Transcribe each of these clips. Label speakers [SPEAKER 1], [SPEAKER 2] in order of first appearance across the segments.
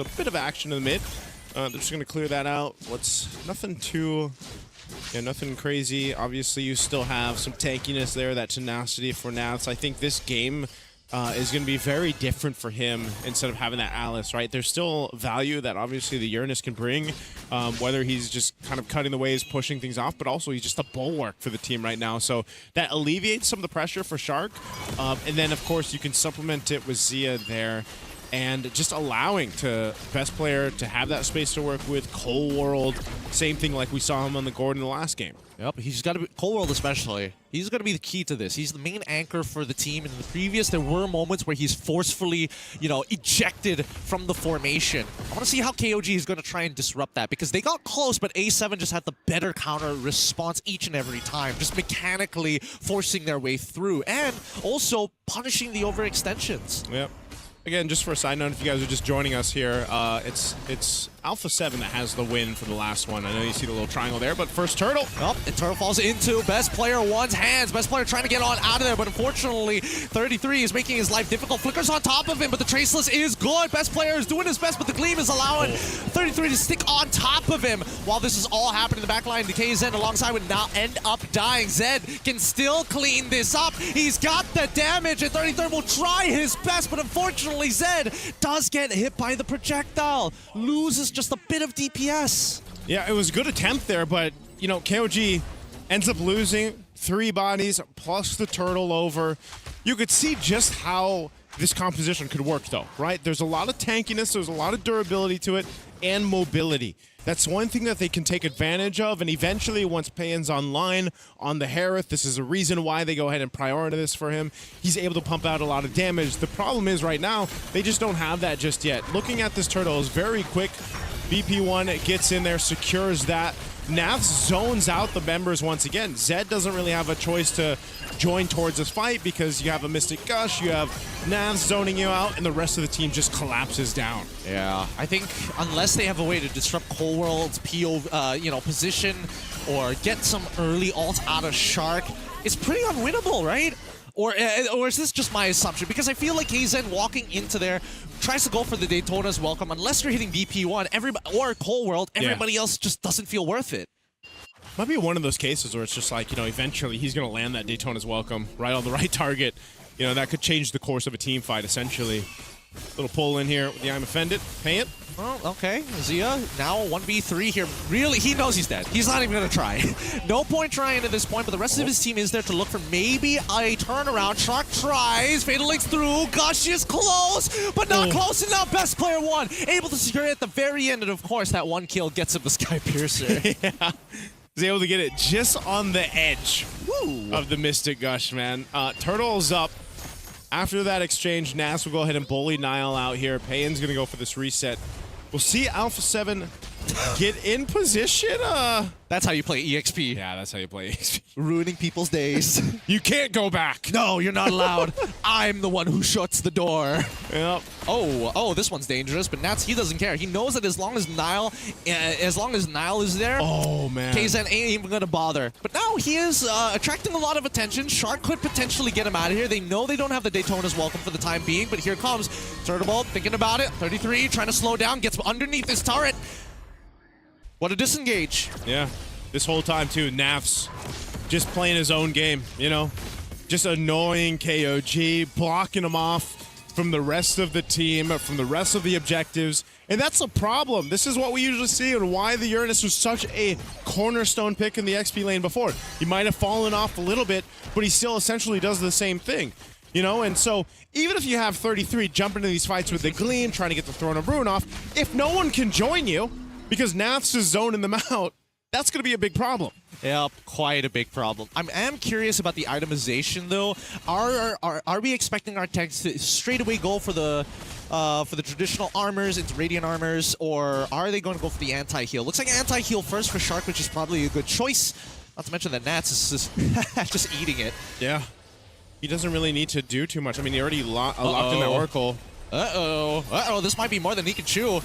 [SPEAKER 1] A bit of action in the mid. They're just going to clear that out. Nothing too... Yeah, nothing crazy. Obviously, you still have some tankiness there, that tenacity for Nats. I think this game is going to be very different for him instead of having that Alice, right? There's still value that obviously the Uranus can bring, whether he's just kind of cutting the waves, pushing things off, but also he's just a bulwark for the team right now. So that alleviates some of the pressure for Shark. And then, of course, you can supplement it with Zia there. And just allowing to best player to have that space to work with. Cold World, same thing like we saw him on the Gordon in the last game.
[SPEAKER 2] Yep, he's got to be, Cold World especially, he's going to be the key to this. He's the main anchor for the team. In the previous, there were moments where he's forcefully, ejected from the formation. I want to see how KOG is going to try and disrupt that, because they got close, but A7 just had the better counter response each and every time, just mechanically forcing their way through, and also punishing the overextensions.
[SPEAKER 1] Yep. Again, just for a side note, if you guys are just joining us here, it's ALPHA7 that has the win for the last one. I know you see the little triangle there, but first Turtle.
[SPEAKER 2] Oh, and Turtle falls into Best Player 1's hands. Best Player trying to get on out of there, but unfortunately, 33 is making his life difficult. Flickers on top of him, but the Traceless is good. Best Player is doing his best, but the Gleam is allowing 33 to stick on top of him. While this is all happening in the backline, Decay Zed alongside would now end up dying. Zed can still clean this up. He's got the damage, and 33 will try his best, but unfortunately, Zed does get hit by the projectile. Loses just a bit of DPS.
[SPEAKER 1] Yeah, it was a good attempt there, but, KOG ends up losing 3 bodies plus the Turtle over. You could see just how this composition could work, though, right? There's a lot of tankiness, there's a lot of durability to it, and mobility. That's one thing that they can take advantage of, and eventually, once Payan's online on the Harith, this is a reason why they go ahead and prioritize this for him. He's able to pump out a lot of damage. The problem is right now, they just don't have that just yet. Looking at this Turtle is very quick. BP1 gets in there, secures that. Navs zones out the members once again. Zed doesn't really have a choice to join towards this fight because you have a Mystic Gush, you have Navs zoning you out, and the rest of the team just collapses down.
[SPEAKER 2] Yeah, I think unless they have a way to disrupt Cold World's position or get some early ult out of Shark, it's pretty unwinnable, right? Or is this just my assumption? Because I feel like KZen walking into there tries to go for the Daytona's welcome. Unless you're hitting BP1 or Cold World, everybody else just doesn't feel worth it.
[SPEAKER 1] Might be one of those cases where it's just like, eventually he's going to land that Daytona's welcome right on the right target. That could change the course of a team fight, essentially. Little pull in here with the I'm Offended. Pay it.
[SPEAKER 2] Oh, okay. Zia now 1v3 here. Really, he knows he's dead. He's not even going to try. No point trying at this point, but the rest of his team is there to look for maybe a turnaround. Shark tries. Fatal Links through. Gush is close, but not close enough. Best Player 1 able to secure it at the very end, and of course, that one kill gets him the Sky Piercer.
[SPEAKER 1] Yeah. He's able to get it just on the edge of the Mystic Gush, man. Turtle's up. After that exchange, Nas will go ahead and bully Nile out here. Payan's going to go for this reset. We'll see ALPHA7 get in position.
[SPEAKER 2] That's how you play EXP.
[SPEAKER 1] Yeah, that's how you play EXP.
[SPEAKER 2] Ruining people's days.
[SPEAKER 1] You can't go back.
[SPEAKER 2] No, you're not allowed. I'm the one who shuts the door.
[SPEAKER 1] Yep.
[SPEAKER 2] Oh, this one's dangerous, but Nats, he doesn't care. He knows that as long as Nile is there,
[SPEAKER 1] oh man,
[SPEAKER 2] KZen ain't even gonna bother. But now he is attracting a lot of attention. Shark could potentially get him out of here. They know they don't have the Daytona's welcome for the time being, but here comes Turtleball thinking about it. 33 trying to slow down, gets underneath this turret. What a disengage.
[SPEAKER 1] Yeah, this whole time too, Naf's just playing his own game, just annoying KOG, blocking him off from the rest of the team, from the rest of the objectives, and that's a problem. This is what we usually see and why the Uranus was such a cornerstone pick in the XP lane before. He might have fallen off a little bit, but he still essentially does the same thing. And so even if you have 33 jump into these fights with the Gleam, trying to get the Throne of Ruin off, if no one can join you, because Nafs is zoning them out, that's going to be a big problem.
[SPEAKER 2] Yep, quite a big problem. I am curious about the itemization, though. Are we expecting our tanks to straight away go for the traditional armors into Radiant armors, or are they going to go for the anti-heal? Looks like anti-heal first for Shark, which is probably a good choice. Not to mention that Nats is just eating it.
[SPEAKER 1] Yeah. He doesn't really need to do too much. I mean, he already locked in that Oracle.
[SPEAKER 2] This might be more than he can chew.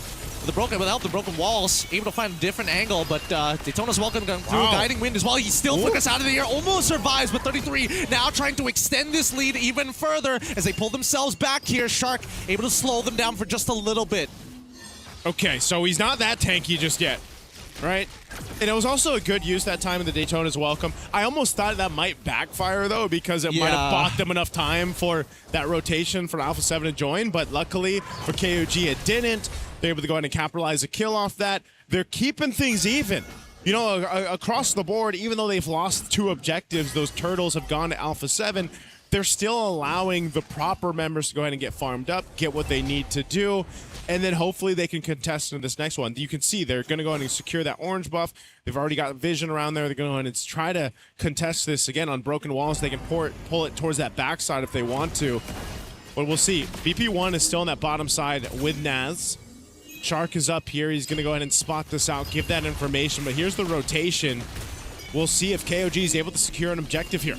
[SPEAKER 2] Without the broken walls, able to find a different angle, but Daytona's welcome going through Guiding Wind as well. He still flickers out of the air, almost survives, but 33 now trying to extend this lead even further as they pull themselves back here. Shark able to slow them down for just a little bit.
[SPEAKER 1] Okay, so he's not that tanky just yet, right? And it was also a good use that time in the Daytona's welcome. I almost thought that might backfire, though, because it might have bought them enough time for that rotation for ALPHA7 to join, but luckily for KOG, it didn't. They're able to go ahead and capitalize a kill off that. They're keeping things even. You know, across the board, even though they've lost 2 objectives, those turtles have gone to ALPHA7, they're still allowing the proper members to go ahead and get farmed up, get what they need to do, and then hopefully they can contest in this next one. You can see they're going to go ahead and secure that orange buff. They've already got vision around there. They're going to go ahead and try to contest this again on broken walls. They can pull it towards that backside if they want to. But we'll see. BP1 is still on that bottom side with Naz. Shark is up here. He's going to go ahead and spot this out, give that information. But here's the rotation. We'll see if KOG is able to secure an objective here.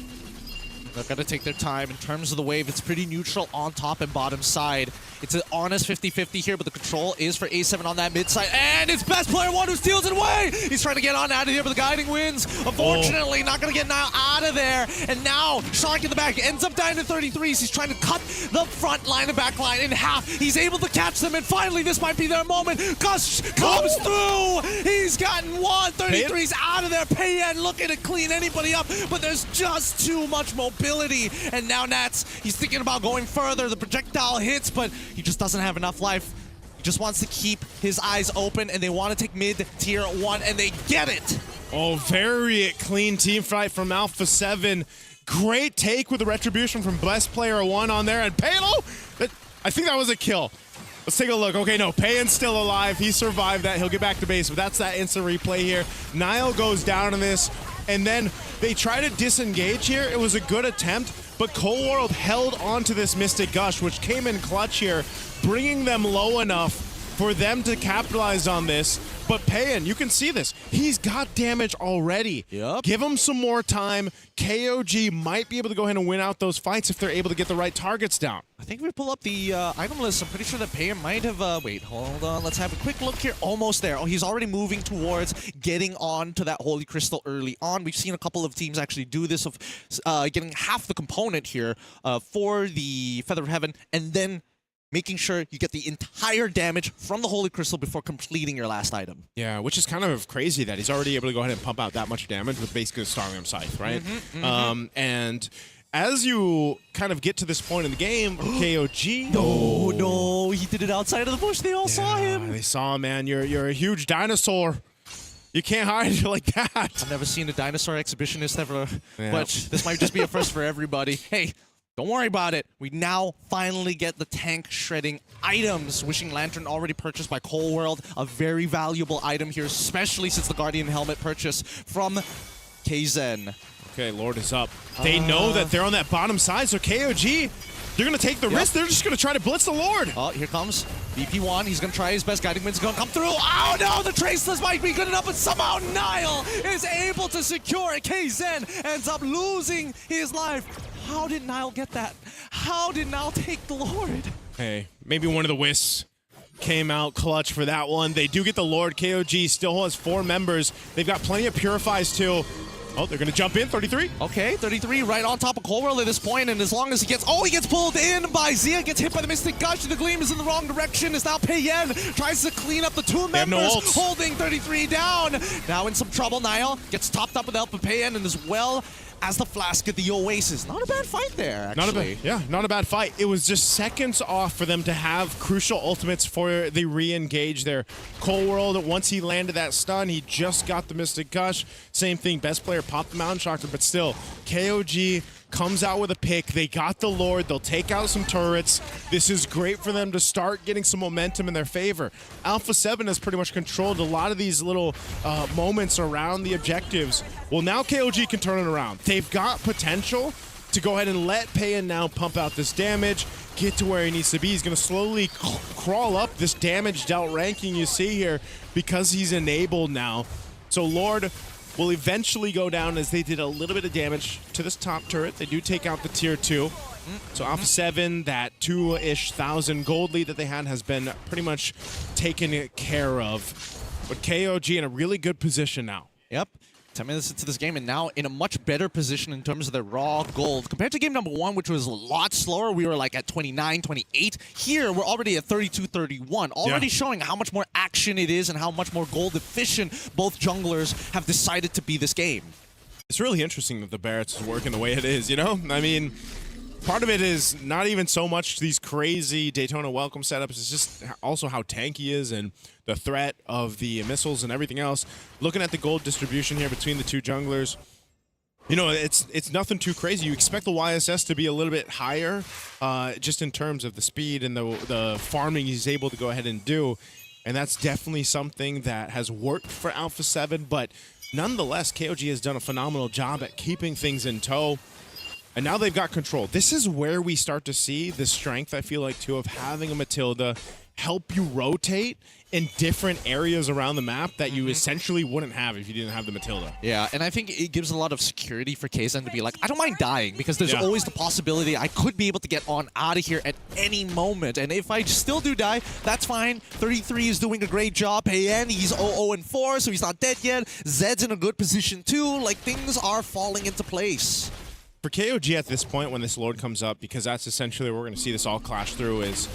[SPEAKER 2] They're going to take their time. In terms of the wave, it's pretty neutral on top and bottom side. It's an honest 50-50 here, but the control is for A7 on that mid side. And it's best player 1 who steals it away! He's trying to get on out of here, but the guiding wins. Unfortunately, not going to get now out of there. And now, Shark in the back ends up dying to 33s. He's trying to cut the front line and back line in half. He's able to catch them, and finally, this might be their moment. Gush comes through! He's gotten 1. 33's out of there. Payan looking to clean anybody up, but there's just too much mobility. And now Nats, he's thinking about going further. The projectile hits, but he just doesn't have enough life. He just wants to keep his eyes open, and they want to take mid-tier 1, and they get it.
[SPEAKER 1] Oh, very clean team fight from ALPHA7. Great take with the retribution from best player 1 on there. And Palo, I think that was a kill. Let's take a look. Okay, no, Payan's still alive. He survived that. He'll get back to base, but that's that instant replay here. Nile goes down in this, and then they try to disengage here. It was a good attempt, but Cold World held onto this Mystic Gush, which came in clutch here, bringing them low enough for them to capitalize on this. But Payan, you can see this. He's got damage already.
[SPEAKER 2] Yep.
[SPEAKER 1] Give him some more time. KOG might be able to go ahead and win out those fights if they're able to get the right targets down.
[SPEAKER 2] I think if we pull up the item list, I'm pretty sure that Payan might have... wait, hold on. Let's have a quick look here. Almost there. Oh, he's already moving towards getting on to that Holy Crystal early on. We've seen a couple of teams actually do this of getting half the component here for the Feather of Heaven, and then making sure you get the entire damage from the Holy Crystal before completing your last item.
[SPEAKER 1] Yeah, which is kind of crazy that he's already able to go ahead and pump out that much damage with basically a Starlium Scythe, right? And as you kind of get to this point in the game, KOG...
[SPEAKER 2] No, he did it outside of the bush. They all saw him.
[SPEAKER 1] They saw him, man. You're a huge dinosaur. You can't hide like that.
[SPEAKER 2] I've never seen a dinosaur exhibitionist ever, but this might just be a first for everybody. Hey, don't worry about it. We now finally get the tank shredding items. Wishing Lantern already purchased by Cold World. A very valuable item here, especially since the Guardian Helmet purchase from KZen.
[SPEAKER 1] Okay, Lord is up. They know that they're on that bottom side, so KOG, they're going to take the risk. They're just going to try to blitz the Lord.
[SPEAKER 2] Oh, here comes BP1. He's going to try his best. Guiding Wind's going to come through. Oh, no, the Traceless might be good enough, but somehow Nile is able to secure it. KZen ends up losing his life. How did Nile get that? How did Nile take the Lord?
[SPEAKER 1] Hey, maybe one of the Wisps came out clutch for that one. They do get the Lord. KOG still has 4 members. They've got plenty of Purifies, too. Oh, they're going to jump in, 33.
[SPEAKER 2] Okay, 33 right on top of Cold World at this point, and as long as he gets... Oh, he gets pulled in by Zia, gets hit by the Mystic Gush, the Gleam is in the wrong direction. It's now Payan, tries to clean up the 2 members, holding 33 down. Now in some trouble, Nile gets topped up with the help of Payan, and as well as the Flask at the Oasis. Not a bad fight there, actually.
[SPEAKER 1] Not a bad fight. It was just seconds off for them to have crucial ultimates for the re-engage there. Cold World, once he landed that stun, he just got the Mystic Gush. Same thing, best player popped the Mountain Shocker, but still, KOG comes out with a pick. They got the Lord. They'll take out some turrets. This is great for them to start getting some momentum in their favor. ALPHA7 has pretty much controlled a lot of these little moments around the objectives. Well, now KOG can turn it around. They've got potential to go ahead and let Payan now pump out this damage, get to where he needs to be. He's going to slowly crawl up this damage dealt ranking you see here because he's enabled now. So Lord will eventually go down as they did a little bit of damage to this top turret. They do take out the tier 2. So ALPHA7, that 2-ish thousand gold lead that they had has been pretty much taken care of. But KOG in a really good position now.
[SPEAKER 2] Yep. 10 minutes into this game, and now in a much better position in terms of their raw gold. Compared to game number 1, which was a lot slower, we were like at 29, 28. Here, we're already at 32, 31, already showing how much more action it is and how much more gold efficient both junglers have decided to be this game.
[SPEAKER 1] It's really interesting that the Barretts is working the way it is, you know? I mean, part of it is not even so much these crazy Daytona welcome setups, it's just also how tanky he is and the threat of the missiles and everything else. Looking at the gold distribution here between the two junglers, you know, it's nothing too crazy. You expect the YSS to be a little bit higher, just in terms of the speed and the farming he's able to go ahead and do. And that's definitely something that has worked for ALPHA7, but nonetheless, KOG has done a phenomenal job at keeping things in tow. And now they've got control. This is where we start to see the strength, I feel like, too, of having a Matilda help you rotate in different areas around the map that you essentially wouldn't have if you didn't have the Matilda.
[SPEAKER 2] Yeah, and I think it gives a lot of security for KZN to be like, I don't mind dying, because there's always the possibility I could be able to get on out of here at any moment. And if I still do die, that's fine. 33 is doing a great job. Payen, he's 0-4, so he's not dead yet. Zed's in a good position too. Like, things are falling into place.
[SPEAKER 1] For KOG at this point, when this Lord comes up, because that's essentially where we're going to see this all clash through, is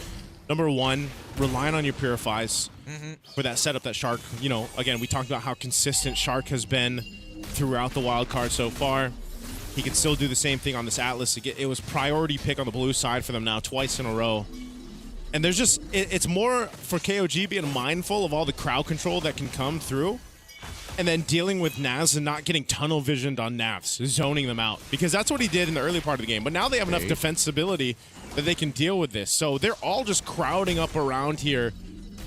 [SPEAKER 1] number one, relying on your Purifies for that setup that Shark, you know, again, we talked about how consistent Shark has been throughout the wild card so far. He can still do the same thing on this Atlas. It was priority pick on the blue side for them now twice in a row. And there's just, it's more for KOG being mindful of all the crowd control that can come through, and then dealing with Naz and not getting tunnel visioned on Navs, zoning them out. Because that's what he did in the early part of the game. But now they have enough defensibility that they can deal with this. So they're all just crowding up around here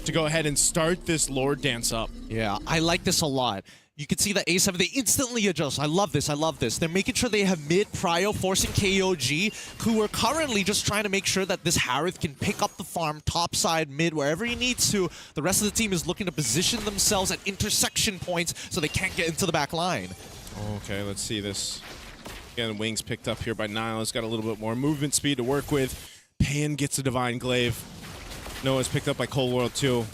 [SPEAKER 1] to go ahead and start this Lord dance up.
[SPEAKER 2] Yeah, I like this a lot. You can see that A7, they instantly adjust. I love this, I love this. They're making sure they have mid prio, forcing KOG, who are currently just trying to make sure that this Harith can pick up the farm, top side, mid, wherever he needs to. The rest of the team is looking to position themselves at intersection points so they can't get into the back line.
[SPEAKER 1] Okay, let's see this. Again, wings picked up here by Niles. Got a little bit more movement speed to work with. Pan gets a Divine Glaive. Noah's picked up by Cold World too.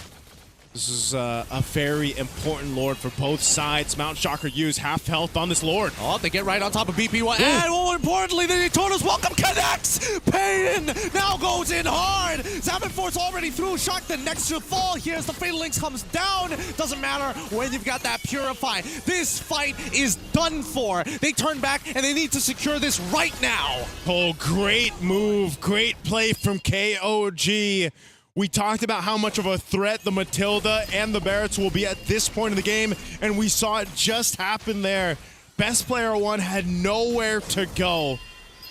[SPEAKER 1] This is a very important Lord for both sides. Mount Shocker use half health on this Lord.
[SPEAKER 2] Oh, they get right on top of BP1. And more importantly, the Daytona's welcome connects! Payton now goes in hard! Force already through. Shock the next to fall. Here's the Fatal Links comes down. Doesn't matter when you've got that Purify. This fight is done for. They turn back and they need to secure this right now.
[SPEAKER 1] Oh, great move. Great play from KOG. We talked about how much of a threat the Matilda and the Barretts will be at this point in the game, and we saw it just happen there. Best player one had nowhere to go.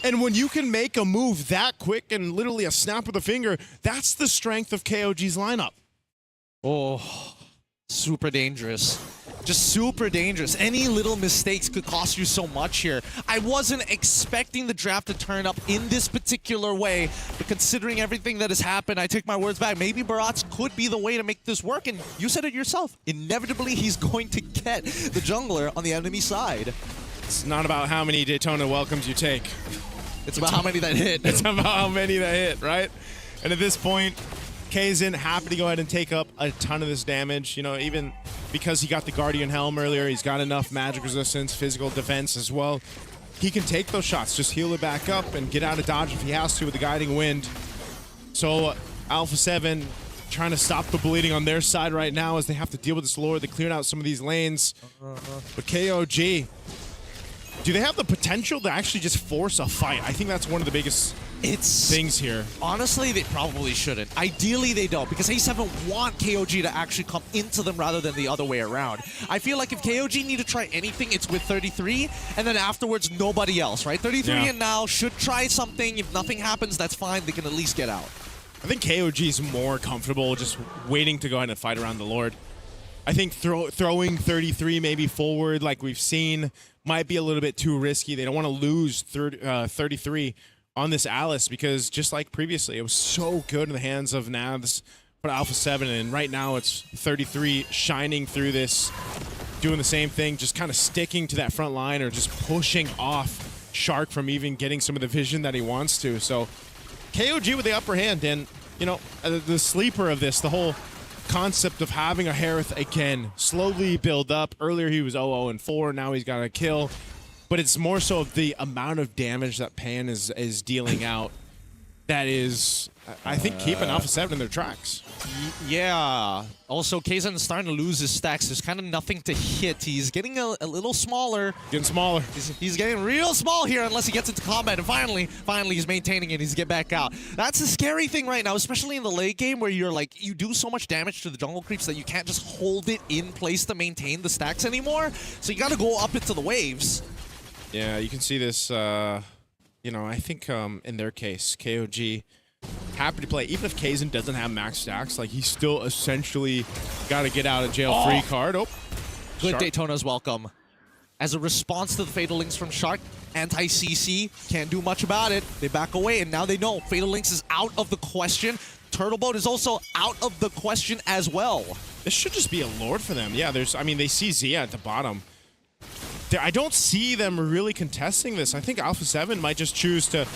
[SPEAKER 1] And when you can make a move that quick and literally a snap of the finger, that's the strength of KOG's lineup.
[SPEAKER 2] Oh, super dangerous. Just super dangerous. Any little mistakes could cost you so much here. I wasn't expecting the draft to turn up in this particular way, but considering everything that has happened, I take my words back. Maybe Barats could be the way to make this work, and you said it yourself. Inevitably, he's going to get the jungler on the enemy side.
[SPEAKER 1] It's not about how many Daytona welcomes you take.
[SPEAKER 2] It's about how many that hit.
[SPEAKER 1] It's about how many that hit, right? And at this point, KZN happy to go ahead and take up a ton of this damage. You know, even because he got the Guardian Helm earlier, he's got enough magic resistance, physical defense as well. He can take those shots, just heal it back up and get out of dodge if he has to with the Guiding Wind. So ALPHA7 trying to stop the bleeding on their side right now as they have to deal with this Lord. They cleared out some of these lanes. But KOG, do they have the potential to actually just force a fight? I think that's one of the biggest things here.
[SPEAKER 2] Honestly, they probably shouldn't. Ideally, they don't, because A7 want KOG to actually come into them rather than the other way around. I feel like if KOG need to try anything, it's with 33, and then afterwards, nobody else, right? 33 and now should try something. If nothing happens, that's fine. They can at least get out.
[SPEAKER 1] I think KOG is more comfortable just waiting to go ahead and fight around the Lord. I think throwing 33 maybe forward like we've seen might be a little bit too risky. They don't want to lose 33 on this Alice, because just like previously, it was so good in the hands of Navs for ALPHA7, and right now it's 33 shining through this, doing the same thing, just kind of sticking to that front line or just pushing off Shark from even getting some of the vision that he wants to. So KOG with the upper hand, and you know, the sleeper of this, the whole concept of having a Harith again slowly build up. Earlier he was 0-0-4, now he's got a kill. But it's more so of the amount of damage that Pan is dealing out that is, I think, keeping ALPHA7 in their tracks.
[SPEAKER 2] Yeah. Also, KZen is starting to lose his stacks. There's kind of nothing to hit. He's getting a little smaller.
[SPEAKER 1] Getting smaller.
[SPEAKER 2] He's getting real small here unless he gets into combat. And finally he's maintaining it. He's get back out. That's a scary thing right now, especially in the late game where you're like, you do so much damage to the jungle creeps that you can't just hold it in place to maintain the stacks anymore. So you got to go up into the waves.
[SPEAKER 1] Yeah, you can see this, you know, I think in their case, KOG happy to play. Even if KZen doesn't have max stacks, like, he's still essentially got to get out of jail free card. Oh,
[SPEAKER 2] good
[SPEAKER 1] Shark.
[SPEAKER 2] Daytona's welcome. As a response to the Fatal Links from Shark, anti-CC can't do much about it. They back away, and now they know Fatal Links is out of the question. Turtle Boat is also out of the question as well.
[SPEAKER 1] This should just be a lord for them. Yeah, there's, I mean, they see Zia at the bottom. I don't see them really contesting this. I think ALPHA7 might just choose to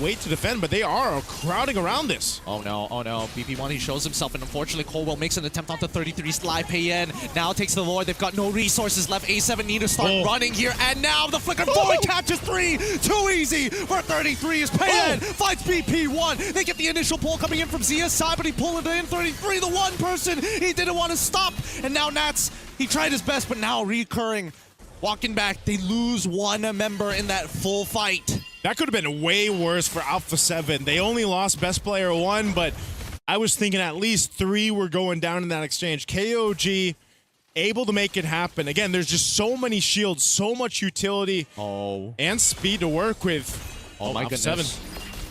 [SPEAKER 1] wait to defend, but they are crowding around this.
[SPEAKER 2] Oh no, BP1, he shows himself, and unfortunately Colwell makes an attempt onto 33's live pay in. Now takes the Lord, they've got no resources left. A7 need to start running here, and now the flicker forward catches 3. Too easy for 33 is pay in. Fights BP1. They get the initial pull coming in from Zia's side, but he pulled it in. 33, the one person he didn't want to stop. And now Nats, he tried his best, but now recurring. Walking back, they lose one member in that full fight.
[SPEAKER 1] That could have been way worse for ALPHA7. They only lost best player 1, but I was thinking at least 3 were going down in that exchange. KOG able to make it happen. Again, there's just so many shields, so much utility and speed to work with.
[SPEAKER 2] Oh my goodness.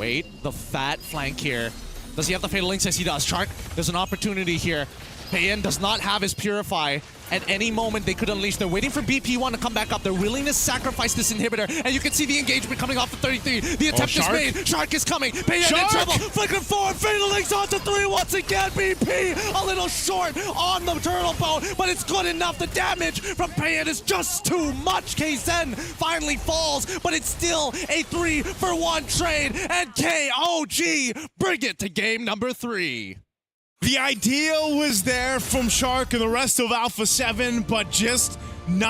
[SPEAKER 2] Wait, the fat flank here. Does he have the Fatal Links? Yes, he does. Shark, there's an opportunity here. Payen does not have his Purify. At any moment, they could unleash. They're waiting for BP1 to come back up. They're willing to sacrifice this inhibitor. And you can see the engagement coming off of 33. The attempt is made. Shark is coming. Payen in trouble. Flicker forward. Fatal Links onto 3 once again. BP a little short on the turtle boat, but it's good enough. The damage from Payen is just too much. KZen finally falls, but it's still a 3-for-1 trade. And KOG bring it to game number 3.
[SPEAKER 1] The ideal was there from Shark and the rest of ALPHA7, but just not